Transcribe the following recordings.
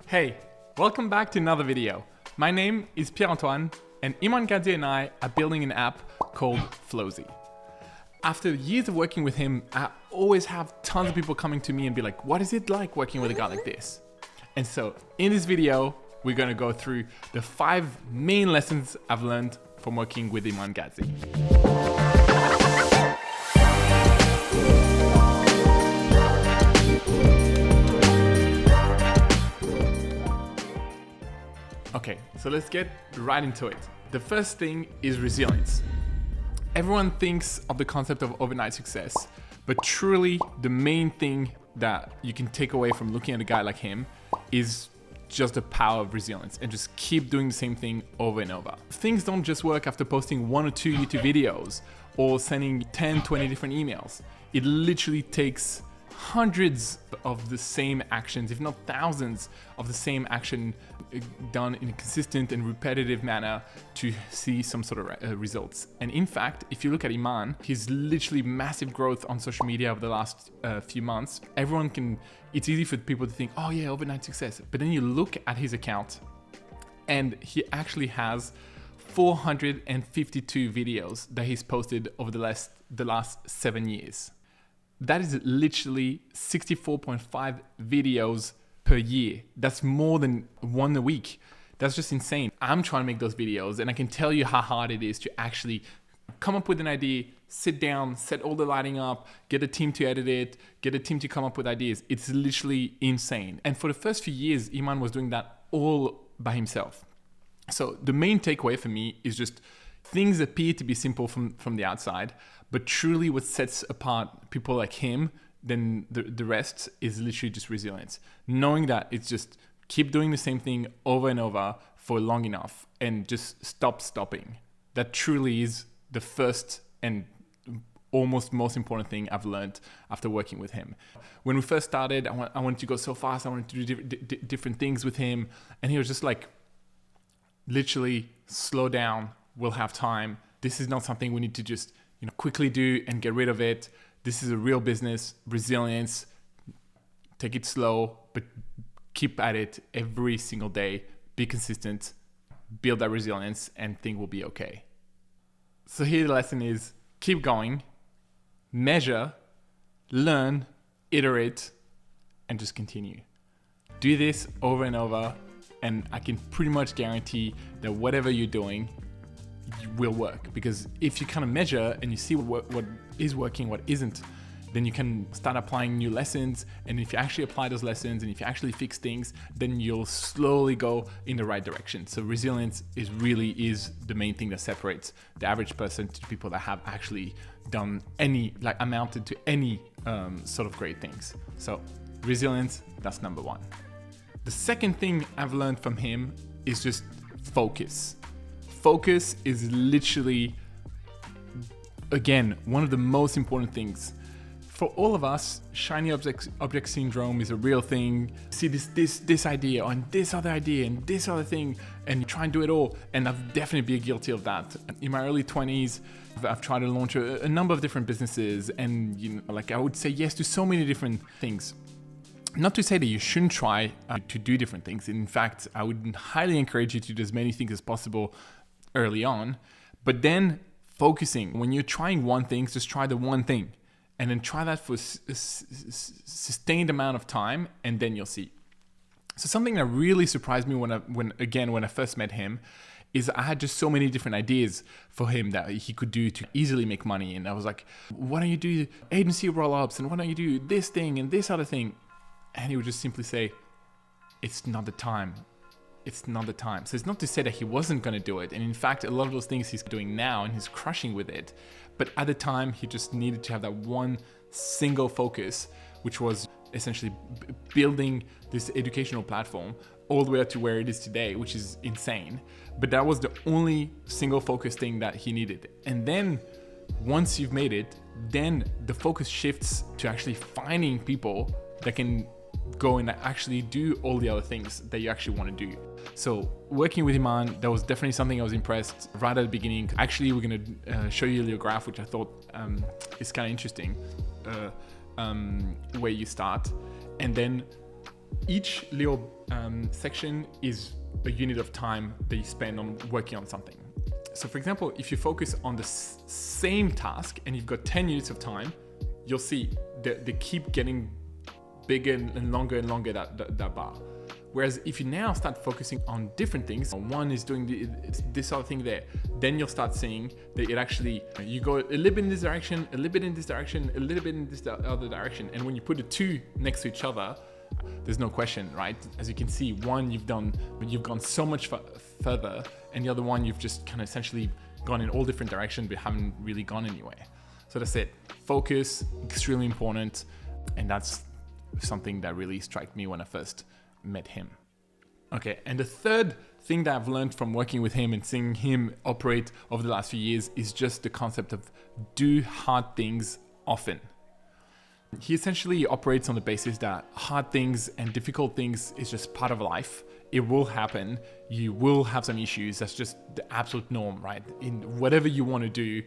Hey, welcome back to another video. My name is Pierre-Antoine and Iman Gadzhi and I are building an app called Flozy. After years of working with him, I always have tons of people coming to me and be like, what is it like working with a guy like this? And so in this video, we're gonna go through the 5 main lessons I've learned from working with Iman Gadzhi. Okay, so let's get right into it. The first thing is resilience. Everyone thinks of the concept of overnight success, but truly the main thing that you can take away from looking at a guy like him is just the power of resilience and just keep doing the same thing over and over. Things don't just work after posting 1 or 2 YouTube videos or sending 10, 20 different emails. It literally takes hundreds of the same actions, if not thousands of the same action done in a consistent and repetitive manner to see some sort of results. And in fact, if you look at Iman, his literally massive growth on social media over the last few months, it's easy for people to think, oh yeah, overnight success. But then you look at his account and he actually has 452 videos that he's posted over the last 7 years. That is literally 64.5 videos per year. That's more than 1 a week. That's just insane. I'm trying to make those videos and I can tell you how hard it is to actually come up with an idea, sit down, set all the lighting up, get a team to edit it, get a team to come up with ideas. It's literally insane. And for the first few years, Iman was doing that all by himself. So the main takeaway for me is just things appear to be simple from the outside, but truly what sets apart people like him than the rest is literally just resilience. Knowing that it's just keep doing the same thing over and over for long enough and just stopping. That truly is the first and almost most important thing I've learned after working with him. When we first started, I wanted to go so fast. I wanted to do different things with him. And he was just like, literally slow down. We'll have time. This is not something we need to just quickly do and get rid of it. This is a real business, resilience, take it slow, but keep at it every single day, be consistent, build that resilience and things will be okay. So here the lesson is keep going, measure, learn, iterate, and just continue. Do this over and over and I can pretty much guarantee that whatever you're doing will work, because if you kind of measure and you see what is working, what isn't, then you can start applying new lessons. And if you actually apply those lessons and if you actually fix things, then you'll slowly go in the right direction. So resilience is the main thing that separates the average person to people that have actually done amounted to any sort of great things. So resilience, that's number 1. The second thing I've learned from him is just focus. Focus is literally, again, one of the most important things. For all of us, shiny object syndrome is a real thing. See this idea and this other idea and this other thing and you try and do it all. And I've definitely been guilty of that. In my early 20s, I've tried to launch a number of different businesses and I would say yes to so many different things. Not to say that you shouldn't try to do different things. In fact, I would highly encourage you to do as many things as possible early on, but then focusing. When you're trying one thing, just try the one thing and then try that for a sustained amount of time and then you'll see. So something that really surprised me when I first met him is I had just so many different ideas for him that he could do to easily make money. And I was like, why don't you do agency roll-ups and why don't you do this thing and this other thing? And he would just simply say, it's not the time. It's not the time. So it's not to say that he wasn't going to do it. And in fact, a lot of those things he's doing now and he's crushing with it. But at the time, he just needed to have that one single focus, which was essentially building this educational platform all the way up to where it is today, which is insane. But that was the only single focus thing that he needed. And then once you've made it, then the focus shifts to actually finding people that can go and actually do all the other things that you actually want to do. So working with Iman, that was definitely something I was impressed right at the beginning. Actually, we're going to show you a little graph, which I thought is kind of interesting, where you start. And then Each little section is a unit of time that you spend on working on something. So for example, if you focus on the same task and you've got 10 units of time, you'll see that they keep getting bigger and longer, that bar. Whereas if you now start focusing on different things, one is doing this other thing there, then you'll start seeing that it actually, you go a little bit in this direction, a little bit in this direction, a little bit in this other direction. And when you put the two next to each other, there's no question, right? As you can see, one you've gone so much further, and the other one you've just kind of essentially gone in all different directions but haven't really gone anywhere. So that's it. Focus, extremely important. And that's something that really struck me when I first met him. Okay, and the third thing that I've learned from working with him and seeing him operate over the last few years is just the concept of do hard things often. He essentially operates on the basis that hard things and difficult things is just part of life. It will happen. You will have some issues. That's just the absolute norm, right? In whatever you want to do,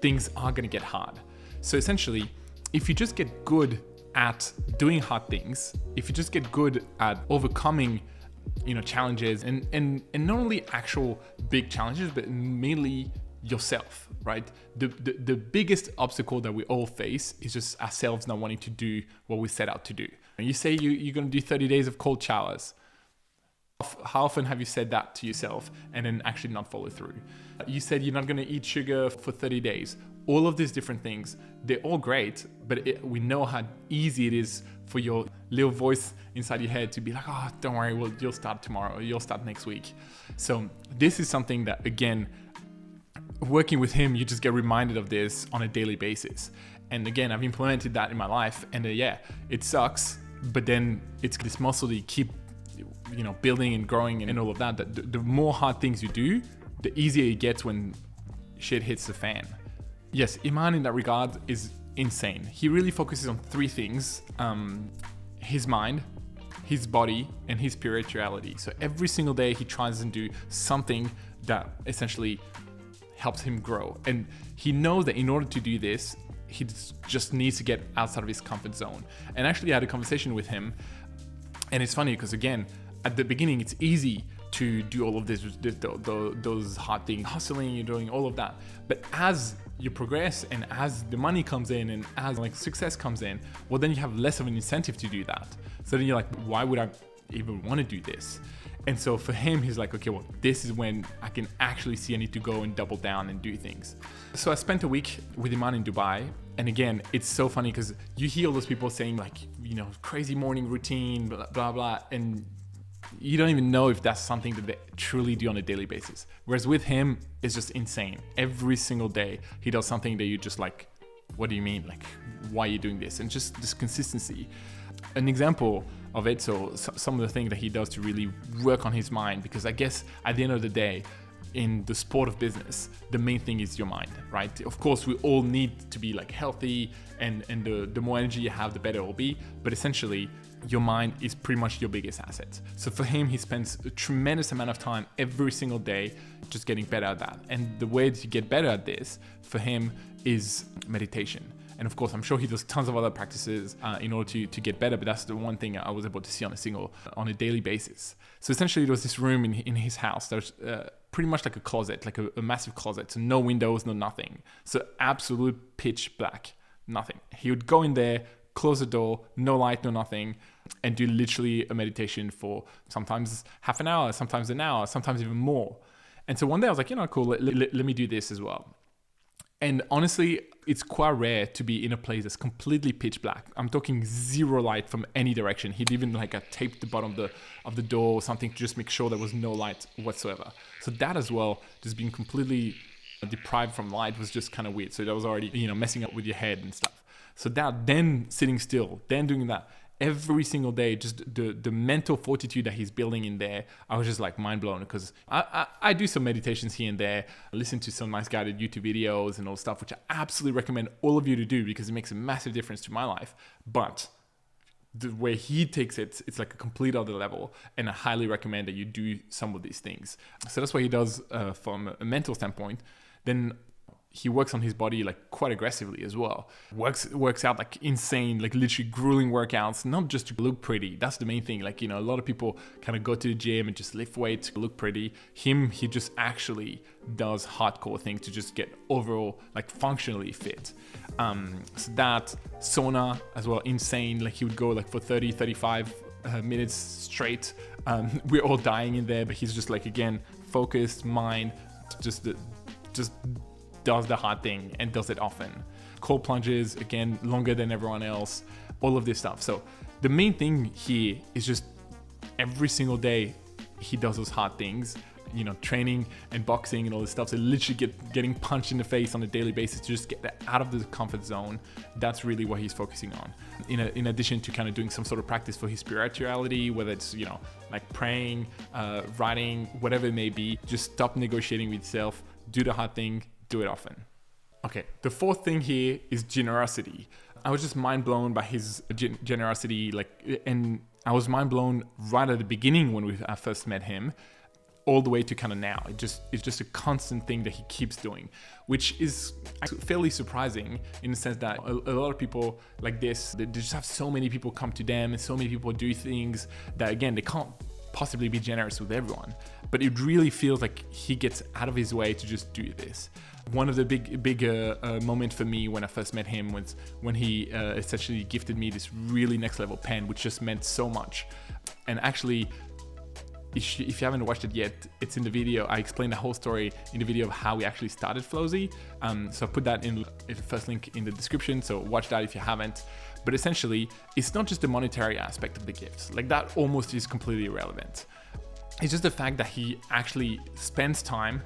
things are going to get hard. So essentially, if you just get good at doing hard things, if you just get good at overcoming, challenges and not only actual big challenges, but mainly yourself, right? The biggest obstacle that we all face is just ourselves not wanting to do what we set out to do. And you say you're going to do 30 days of cold showers. How often have you said that to yourself and then actually not follow through? You said you're not going to eat sugar for 30 days. All of these different things, they're all great, but we know how easy it is for your little voice inside your head to be like, oh, don't worry, you'll start tomorrow, or you'll start next week. So this is something that, again, working with him, you just get reminded of this on a daily basis. And again, I've implemented that in my life, and it sucks, but then it's this muscle that you keep building and growing and all of that. The more hard things you do, the easier it gets when shit hits the fan. Yes, Iman in that regard is insane. He really focuses on three things: his mind, his body, and his spirituality. So every single day he tries to do something that essentially helps him grow. And he knows that in order to do this, he just needs to get outside of his comfort zone. And actually I had a conversation with him, and it's funny because again, at the beginning, it's easy to do all of those hard things, hustling, you're doing all of that. But as you progress and as the money comes in and as success comes in, well, then you have less of an incentive to do that. So then you're like, why would I even want to do this? And so for him, he's like, okay, well, this is when I can actually see I need to go and double down and do things. So I spent a week with Iman in Dubai. And again, it's so funny because you hear all those people saying crazy morning routine, blah, blah, blah. And you don't even know if that's something that they truly do on a daily basis. Whereas with him, it's just insane. Every single day, he does something that you just like, what do you mean? Why are you doing this? And just this consistency. An example of it, so some of the things that he does to really work on his mind, because I guess at the end of the day, in the sport of business, the main thing is your mind, right? Of course, we all need to be healthy, and the more energy you have, the better it will be. But essentially, your mind is pretty much your biggest asset. So for him, he spends a tremendous amount of time every single day just getting better at that. And the way to get better at this for him is meditation. And of course, I'm sure he does tons of other practices in order to get better, but that's the one thing I was able to see on a daily basis. So essentially, there was this room in his house that was pretty much like a closet, like a massive closet. So no windows, no nothing. So absolute pitch black, nothing. He would go in there, close the door, no light, no nothing, and do literally a meditation for sometimes half an hour, sometimes an hour, sometimes even more. And so one day I was like, cool, let me do this as well. And honestly, it's quite rare to be in a place that's completely pitch black. I'm talking zero light from any direction. He'd even taped the bottom of the door or something to just make sure there was no light whatsoever. So that as well, just being completely deprived from light was just kind of weird. So that was already, messing up with your head and stuff. So that, then sitting still, then doing that every single day, just the mental fortitude that he's building in there, I was just mind blown, because I do some meditations here and there, listen to some nice guided YouTube videos and all stuff, which I absolutely recommend all of you to do because it makes a massive difference to my life. But the way he takes it, it's a complete other level, and I highly recommend that you do some of these things. So that's what he does from a mental standpoint. Then he works on his body like quite aggressively as well. Works out like insane, like literally grueling workouts, not just to look pretty. That's the main thing. Like, you know, a lot of people kind of go to the gym and just lift weights to look pretty. He just actually does hardcore things to just get overall like functionally fit. So that sauna as well, insane. Like he would go like for 35 minutes straight. We're all dying in there, but he's just like, again, focused mind, just does the hard thing and does it often. Cold plunges, again, longer than everyone else, all of this stuff. So the main thing here is just every single day he does those hard things, you know, training and boxing and all this stuff. So literally getting punched in the face on a daily basis to just get out of the comfort zone. That's really what he's focusing on. In addition to kind of doing some sort of practice for his spirituality, whether it's, you know, like praying, writing, whatever it may be, just stop negotiating with yourself, do the hard thing, do it often. Okay, the fourth thing here is generosity. I was just mind blown by his generosity, and I was mind blown right at the beginning when I first met him, all the way to kind of now. It's just a constant thing that he keeps doing, which is fairly surprising in the sense that a lot of people like this, they just have so many people come to them and so many people do things that, again, they can't possibly be generous with everyone. But it really feels like he gets out of his way to just do this. One of the big moment for me when I first met him was when he essentially gifted me this really next level pen, which just meant so much. And actually, if you haven't watched it yet, it's in the video. I explained the whole story in the video of how we actually started Flozy. So I put that in the first link in the description. So watch that if you haven't. But essentially, it's not just the monetary aspect of the gifts. Like that almost is completely irrelevant. It's just the fact that he actually spends time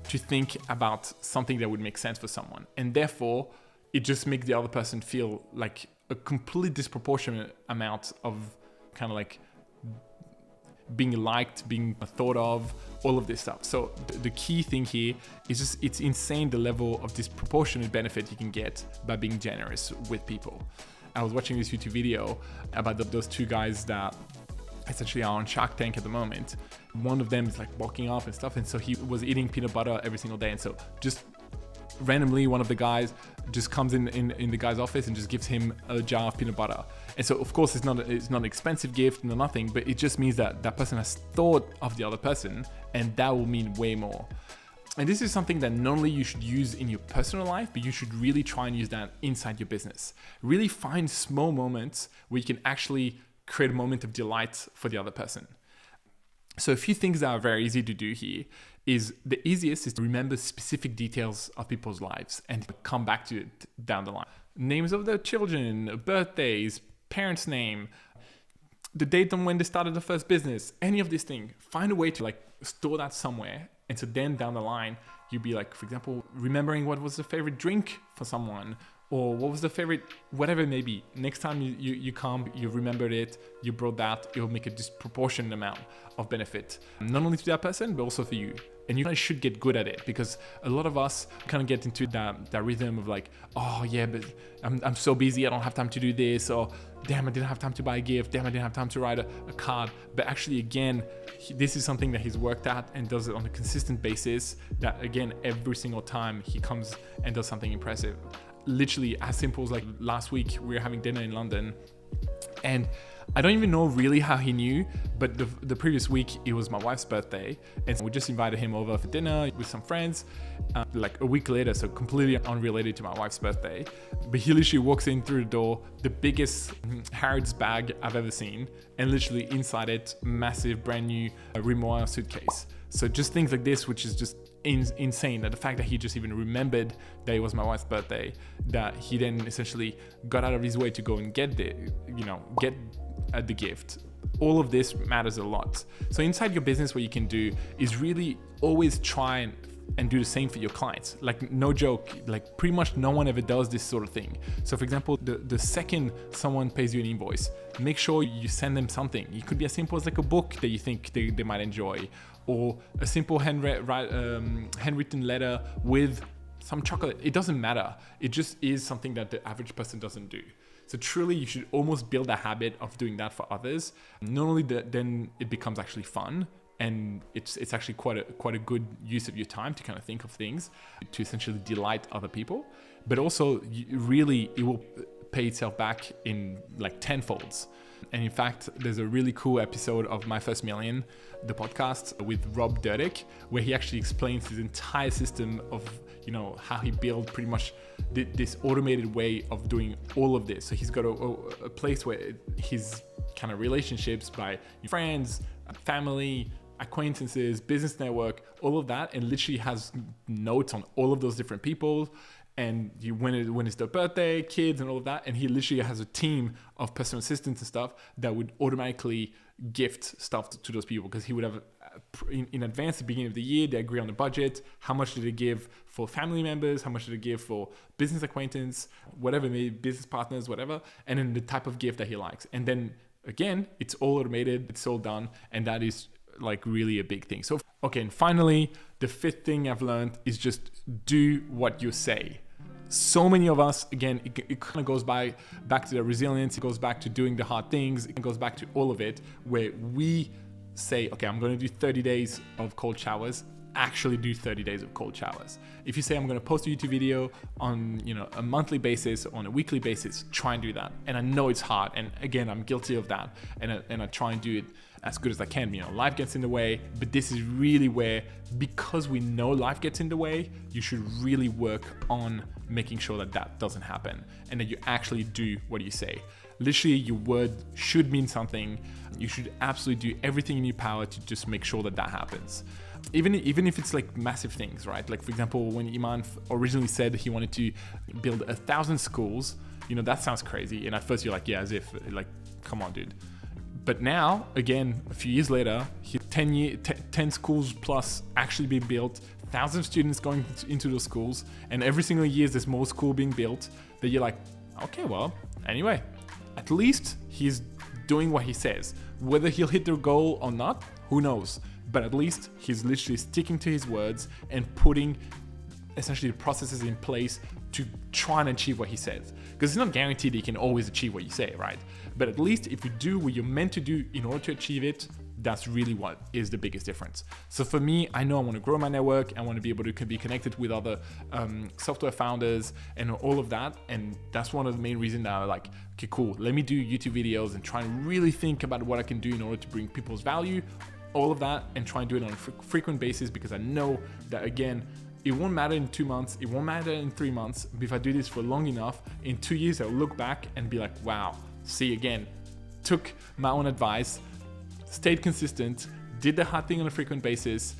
to think about something that would make sense for someone. And therefore, it just makes the other person feel like a completely disproportionate amount of kind of like being liked, being thought of, all of this stuff. So the key thing here is just, it's insane the level of disproportionate benefit you can get by being generous with people. I was watching this YouTube video about those two guys that essentially are on Shark Tank at the moment. One of them is like bulking up and stuff, and so he was eating peanut butter every single day, and so just randomly one of the guys just comes in the guy's office and just gives him a jar of peanut butter. And so of course it's not an expensive gift, no nothing, but it just means that that person has thought of the other person, and that will mean way more. And this is something that not only you should use in your personal life, but you should really try and use that inside your business. Really find small moments where you can actually create a moment of delight for the other person. So a few things that are very easy to do here is the easiest is to remember specific details of people's lives and come back to it down the line. Names of their children, birthdays, parents' name, the date on when they started the first business, any of these things. Find a way to like store that somewhere. And so then down the line, you'd be like, for example, remembering what was the favorite drink for someone, or what was the favorite, whatever it may be. Next time you come, you remembered it, you brought that, it will make a disproportionate amount of benefit, not only to that person, but also for you. And you should get good at it, because a lot of us kind of get into that rhythm of like, oh yeah, but I'm so busy, I don't have time to do this, or damn, I didn't have time to buy a gift, damn, I didn't have time to write a card. But actually, again, this is something that he's worked at and does it on a consistent basis, that again, every single time he comes and does something impressive. Literally as simple as like last week, we were having dinner in London, and I don't even know really how he knew, but the previous week it was my wife's birthday, and we just invited him over for dinner with some friends, like a week later, so completely unrelated to my wife's birthday. But he literally walks in through the door, the biggest Harrods bag I've ever seen, and literally inside it, massive brand new Rimoire suitcase. So just things like this, which is just insane, that the fact that he just even remembered that it was my wife's birthday, that he then essentially got out of his way to go and get the gift. All of this matters a lot. So inside your business, what you can do is really always try and do the same for your clients. Like, no joke, like pretty much no one ever does this sort of thing. So for example, the second someone pays you an invoice, make sure you send them something. It could be as simple as like a book that you think they might enjoy, or a simple handwritten letter with some chocolate. It doesn't matter. It just is something that the average person doesn't do. So truly, you should almost build a habit of doing that for others. Not only that, then it becomes actually fun, And it's actually quite a good use of your time to kind of think of things to essentially delight other people, but also really it will pay itself back in like tenfolds. And in fact, there's a really cool episode of My First Million, the podcast with Rob Dyrdek, where he actually explains his entire system of, how he built pretty much this automated way of doing all of this. So he's got a place where his kind of relationships by friends, family, acquaintances, business network, all of that, and literally has notes on all of those different people. And when it's their birthday, kids, and all of that, and he literally has a team of personal assistants and stuff that would automatically gift stuff to those people, because he would have in advance, at the beginning of the year, they agree on the budget. How much do they give for family members? How much do they give for business acquaintance, whatever, maybe business partners, whatever, and then the type of gift that he likes. And then again, it's all automated, it's all done, and that is like really a big thing. So, okay, and finally, the fifth thing I've learned is just do what you say. So many of us, again, it kind of goes back to the resilience, it goes back to doing the hard things, it goes back to all of it, where we say, okay, I'm going to do 30 days of cold showers, actually do 30 days of cold showers. If you say I'm going to post a YouTube video on a monthly basis, on a weekly basis, try and do that. And I know it's hard, and again, I'm guilty of that, and I try and do it as good as I can. Life gets in the way, but this is really where, because we know life gets in the way, you should really work on making sure that doesn't happen, and that you actually do what you say. Literally, your word should mean something. You should absolutely do everything in your power to just make sure that happens. Even if it's like massive things, right? Like, for example, when Iman originally said he wanted to build 1,000 schools, that sounds crazy. And at first you're like, yeah, as if, like, come on, dude. But now, again, a few years later, 10 schools plus actually being built, thousands of students going into those schools, and every single year there's more school being built, that you're like, okay, well, anyway, at least he's doing what he says. Whether he'll hit the goal or not, who knows? But at least he's literally sticking to his words and putting essentially the processes in place to try and achieve what he says. Because it's not guaranteed that you can always achieve what you say, right? But at least if you do what you're meant to do in order to achieve it, that's really what is the biggest difference. So for me, I know I want to grow my network. I want to be able to be connected with other software founders and all of that. And that's one of the main reasons that I'm like, okay, cool, let me do YouTube videos and try and really think about what I can do in order to bring people's value, all of that, and try and do it on a frequent basis, because I know that, again, it won't matter in 2 months, it won't matter in 3 months, but if I do this for long enough, in 2 years, I'll look back and be like, wow, see, again, took my own advice, stayed consistent, did the hard thing on a frequent basis,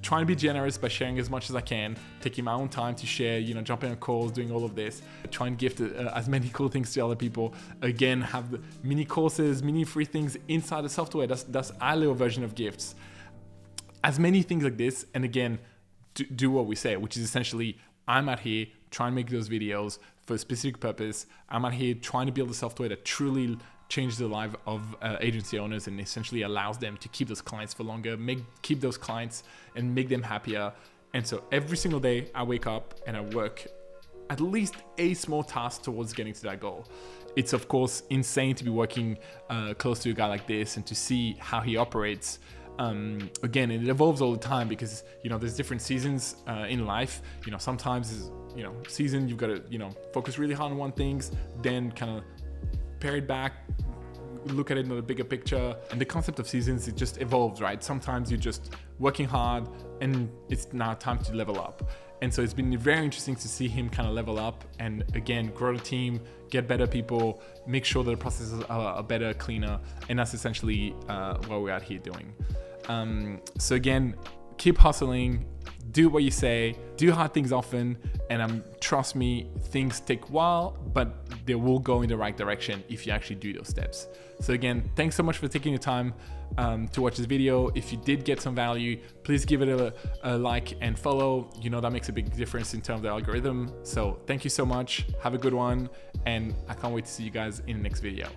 trying to be generous by sharing as much as I can, taking my own time to share, jumping on calls, doing all of this, try and gift as many cool things to other people. Again, have the mini courses, mini free things inside the software. That's our little version of gifts. As many things like this, and again, do what we say, which is essentially, I'm out here trying to make those videos for a specific purpose. I'm out here trying to build a software that truly changes the life of agency owners and essentially allows them to keep those clients for longer, keep those clients and make them happier. And so every single day I wake up and I work at least a small task towards getting to that goal. It's of course insane to be working close to a guy like this and to see how he operates. Again, it evolves all the time because, there's different seasons in life. Sometimes, season, you've got to, focus really hard on one things, then kind of pare it back, look at it in a bigger picture. And the concept of seasons, it just evolves, right? Sometimes you're just working hard and it's now time to level up. And so it's been very interesting to see him kind of level up and again, grow the team, get better people, make sure that the processes are better, cleaner. And that's essentially what we're out here doing. So again, keep hustling, do what you say, do hard things often, and trust me, things take a while, but they will go in the right direction if you actually do those steps. So again, thanks so much for taking the time to watch this video. If you did get some value, please give it a like and follow. That makes a big difference in terms of the algorithm. So thank you so much. Have a good one. And I can't wait to see you guys in the next video.